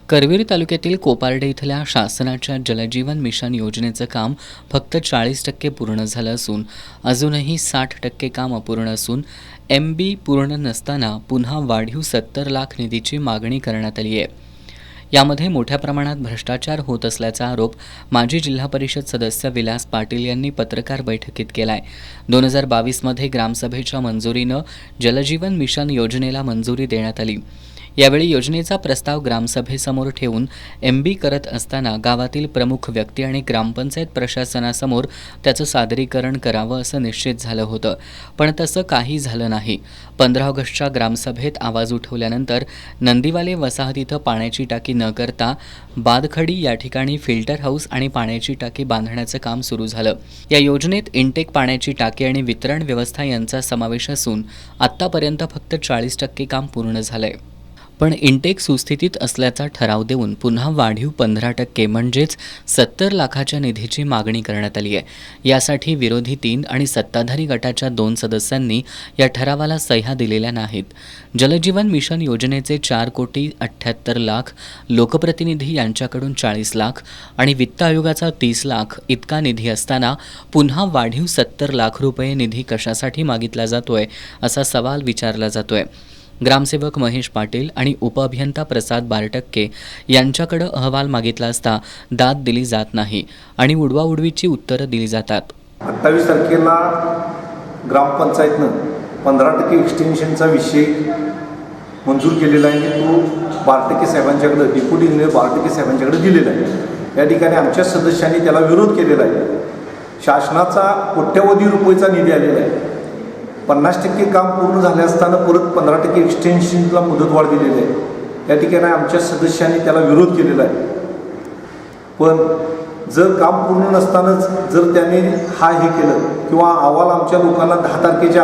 करवीर तालुक्यातील कोपार्डे इथल्या शासनाच्या जलजीवन मिशन योजनेचं काम फक्त 40% पूर्ण झालं असून अजूनही 60% काम अपूर्ण असून MB पूर्ण नसताना पुन्हा वाढीव 70 लाख निधीची मागणी करण्यात आली आहे. यामध्ये मोठ्या प्रमाणात भ्रष्टाचार होत असल्याचा आरोप माजी जिल्हा परिषद सदस्य विलास पाटील यांनी पत्रकार बैठकीत केलाय. 2022 मध्ये ग्रामसभेच्या मंजुरीनं जलजीवन मिशन योजनेला मंजुरी देण्यात आली. यावेळी योजनेचा प्रस्ताव ग्रामसभेसमोर ठेवून MB करत असताना गावातील प्रमुख व्यक्ती आणि ग्रामपंचायत प्रशासनासमोर त्याचं सादरीकरण करावं असं निश्चित झालं होतं, पण तसं काही झालं नाही. 15 ऑगस्टच्या ग्रामसभेत आवाज उठवल्यानंतर नंदीवाले वसाहतीत पाण्याची टाकी न करता बादखडी या ठिकाणी फिल्टर हाऊस आणि पाण्याची टाकी बांधण्याचं काम सुरू झालं. या योजनेत इंटेक पाण्याची टाकी आणि वितरण व्यवस्था यांचा समावेश असून आत्तापर्यंत फक्त 40% काम पूर्ण झालंय. पण इंटेक सुस्थितीत असल्याचा ठराव देऊन पुन्हा वाढीव 15% म्हणजेच 70 लाखाच्या निधीची मागणी करण्यात आली आहे. यासाठी विरोधी 3 आणि सत्ताधारी गटाच्या 2 सदस्यांनी या ठरावाला सह्या दिलेल्या नाहीत. जलजीवन मिशन योजनेचे 4,78,00,000, लोकप्रतिनिधी यांच्याकडून 40 लाख आणि वित्त आयोगाचा 30 लाख इतका निधी असताना पुन्हा वाढीव 70 लाख रुपये निधी कशासाठी मागितला जातोय असा सवाल विचारला जातोय. ग्रामसेवक महेश पाटील आणि उपअभियंता प्रसाद बारटक्के यांच्याकडे अहवाल मागितला असता दाद दिली जात नाही आणि उडवाउडवीची उत्तरं दिली जातात. 28 तारखेला ग्रामपंचायतनं 15% एक्सटेन्शनचा विषय मंजूर केलेला आहे. तो बारटक्के साहेबांच्याकडे, डेप्युटी इंजिनियर बारटक्के साहेबांच्याकडे दिलेला आहे. या ठिकाणी आमच्या सदस्यांनी त्याला विरोध केलेला आहे. शासनाचा कोट्यवधी रुपयेचा निधी आलेला आहे. 50% काम पूर्ण झाले असताना परत 15% एक्सटेन्शनला मुदतवाढ दिलेली आहे. या ठिकाणी आमच्या सदस्यांनी त्याला विरोध केलेला आहे. पण जर काम पूर्ण नसतानाच जर त्याने हे केलं किंवा अहवाल आमच्या लोकांना 10 तारखेच्या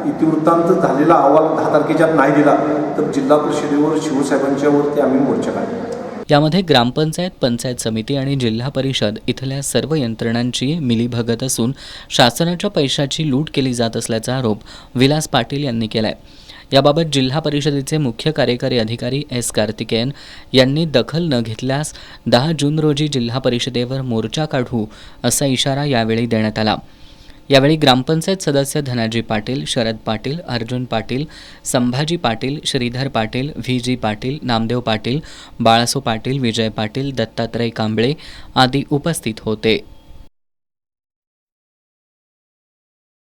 इतिवृत्तांत झालेला अहवाल 10 तारखेच्या नाही दिला तर जिल्हा परिषदेवर शिवसाहेबांच्यावरती आम्ही मोर्चा काढला. यामध्ये ग्रामपंचायत, पंचायत समिती आणि जिल्हा परिषद इथल्या सर्व यंत्रणांची मिलीभगत असून शासनाच्या पैशाची लूट केली जात असल्याचा आरोप विलास पाटील यांनी केलाय. याबाबत जिल्हा परिषदेचे मुख्य कार्यकारी अधिकारी S. कार्तिकेयन यांनी दखल न घेतल्यास 10 जून रोजी जिल्हा परिषदेवर मोर्चा काढू असा इशारा यावेळी देण्यात आला. यावेळी ग्रामपंचायत सदस्य धनाजी पाटील, शरद पाटील, अर्जुन पाटील, संभाजी पाटील, श्रीधर पाटील, VG पाटील, नामदेव पाटील, बाळासो पाटील, विजय पाटील, दत्तात्रय कांबळे आदी उपस्थित होते.